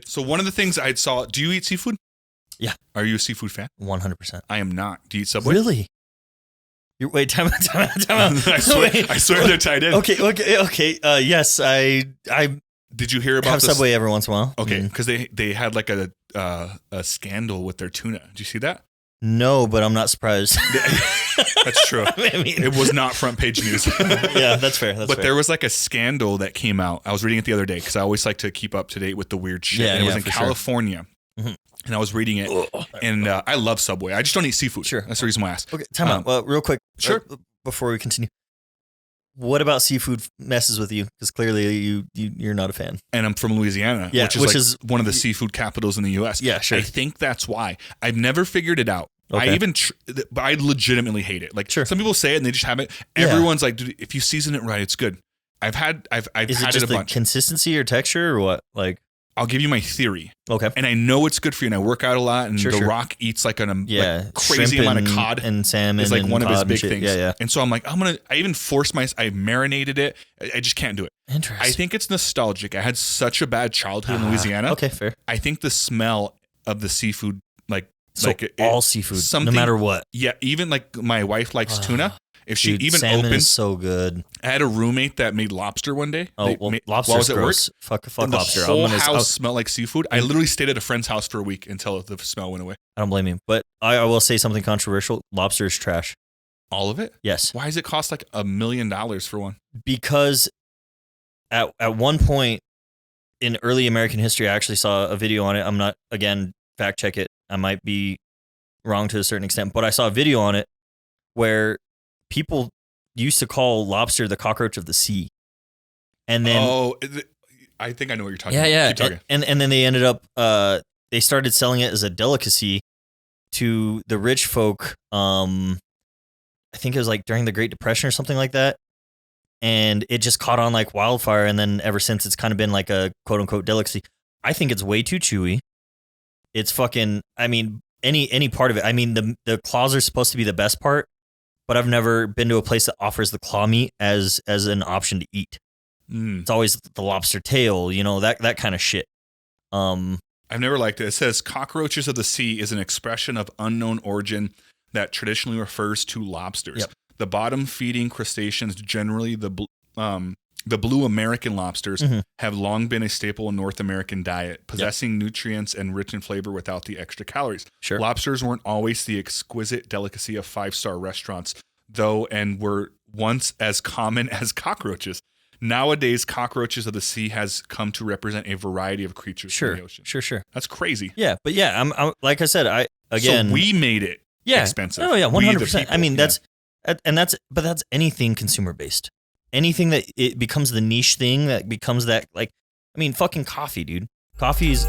So one of the things I saw, do you eat seafood? Yeah. Are you a seafood fan? 100%. I am not. Do you eat Subway? Really? Wait, time out. I swear they're tied in. Okay. Yes, I Did you hear about have Subway every once in a while. Okay, because they had like a scandal with their tuna. Did you see that? No, but I'm not surprised. That's true. I mean, it was not front page news. Yeah, that's fair. But there was like a scandal that came out. I was reading it the other day because I always like to keep up to date with the weird shit. Yeah, and it was in California. Sure. And I was reading it, and I love Subway. I just don't eat seafood. Sure. That's the reason why I asked. Okay, time out. Well, real quick. Sure. Before we continue. What about seafood messes with you? Because clearly you're not a fan. And I'm from Louisiana, which is one of the seafood capitals in the U.S. Yeah, sure. I think that's why. I've never figured it out. Okay. I legitimately hate it. Like sure. Some people say it and they just have it. Everyone's like, dude, if you season it right, it's good. I've had it a bunch. Is it just the consistency or texture or what? Like, I'll give you my theory. Okay. And I know it's good for you, and I work out a lot, and The Rock eats like crazy amount of cod and salmon. It's like one of his big shit. things. Yeah. And so I'm like, I even forced I marinated it. I just can't do it. Interesting. I think it's nostalgic. I had such a bad childhood in Louisiana. Okay, fair. I think the smell of the seafood, all seafood, no matter what. Yeah, even like my wife likes tuna. If she even salmon opens, is so good. I had a roommate that made lobster one day. Lobster was at work. Fuck lobster. The whole house smelled like seafood. I literally stayed at a friend's house for a week until the smell went away. I don't blame you, but I will say something controversial. Lobster is trash. All of it? Yes. Why does it cost like $1 million for one? Because at one point in early American history, I actually saw a video on it. I'm not, again, fact check it. I might be wrong to a certain extent, but I saw a video on it where people used to call lobster the cockroach of the sea. And then I think I know what you're talking about. Yeah. Keep talking. And then they ended up they started selling it as a delicacy to the rich folk. I think it was like during the Great Depression or something like that. And it just caught on like wildfire, and then ever since it's kind of been like a quote unquote delicacy. I think it's way too chewy. It's fucking, I mean, any part of it. I mean, the claws are supposed to be the best part, but I've never been to a place that offers the claw meat as an option to eat. It's always the lobster tail, that kind of shit. I've never liked it. It says cockroaches of the sea is an expression of unknown origin that traditionally refers to lobsters. Yep. The bottom-feeding crustaceans, generally the blue American lobsters, have long been a staple in North American diet, possessing nutrients and rich in flavor without the extra calories. Sure. Lobsters weren't always the exquisite delicacy of five-star restaurants, though, and were once as common as cockroaches. Nowadays, cockroaches of the sea has come to represent a variety of creatures in the ocean. Sure. That's crazy. Yeah, but yeah, I'm like I said, so we made it expensive. Oh yeah, 100%. I mean, that's anything consumer based. Anything that it becomes the niche thing that becomes that, like, I mean, fucking coffee, dude. Coffee is